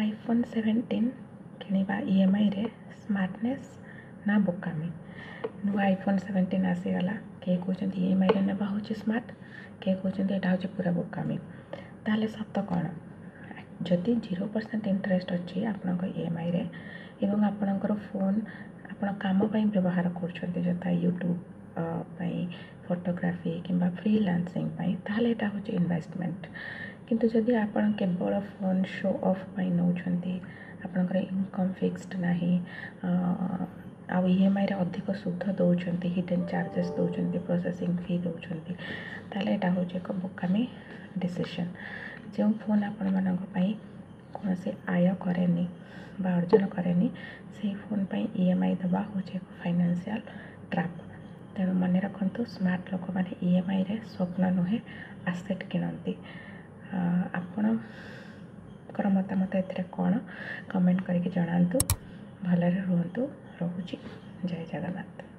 iPhone 17 କିଣିବା EMI smartness ନା ବୋକାମି। ନୂଆ iPhone 17 ଆସିଗଲା, କିଏ କହୁଛନ୍ତି EMIରେ ନେବା ହେଉଛି ସ୍ମାର୍ଟ, କିଏ କହୁଛନ୍ତି ଏଇଟା ହେଉଛି ପୁରା ବୋକାମି। ତାହେଲେ ସତ କ'ଣ? ଯଦି 0% ଇଣ୍ଟରେଷ୍ଟ ଅଛି ଆପଣଙ୍କ EMIରେ ଏବଂ ଆପଣଙ୍କର ଫୋନ୍ ଆପଣ କାମ ପାଇଁ ବ୍ୟବହାର କରୁଛନ୍ତି, ଯଥା ୟୁଟ୍ୟୁବ୍ ପାଇଁ, ଫଟୋଗ୍ରାଫି କିମ୍ବା ଫ୍ରିଲାନ୍ସିଂ ପାଇଁ, ତାହେଲେ ଏଇଟା ହେଉଛି ଇନଭେଷ୍ଟମେଣ୍ଟ। କିନ୍ତୁ ଯଦି ଆପଣ କେବଳ ଫୋନ୍ ଶୋ ଅଫ୍ ପାଇଁ ନେଉଛନ୍ତି, ଆପଣଙ୍କର ଇନକମ୍ ଫିକ୍ସଡ୍ ନାହିଁ, ଆଉ EMIରେ ଅଧିକ ସୁଧ ଦେଉଛନ୍ତି, ହିଡେନ୍ ଚାର୍ଜେସ୍ ଦେଉଛନ୍ତି, ପ୍ରୋସେସିଂ ଫି ଦେଉଛନ୍ତି, ତାହେଲେ ଏଇଟା ହେଉଛି ଏକ ବୋକାମି ଡିସିସନ୍। ଯେଉଁ ଫୋନ୍ ଆପଣମାନଙ୍କ ପାଇଁ କୌଣସି ଆୟ କରେନି ବା ଅର୍ଜନ କରେନି, ସେହି ଫୋନ୍ ପାଇଁ EMI ଦେବା ହେଉଛି ଏକ ଫାଇନାନ୍ସିଆଲ୍ ଟ୍ରାପ୍। ତେଣୁ ମନେ ରଖନ୍ତୁ, ସ୍ମାର୍ଟ ଲୋକମାନେ EMIରେ ସ୍ୱପ୍ନ ନୁହେଁ ଆସେଟ୍ କିଣନ୍ତି। ଆପଣଙ୍କର ମତାମତ ଏଥିରେ କ'ଣ କମେଣ୍ଟ କରିକି ଜଣାନ୍ତୁ। ଭଲରେ ରୁହନ୍ତୁ। ରହୁଛି। ଜୟ ଜଗନ୍ନାଥ।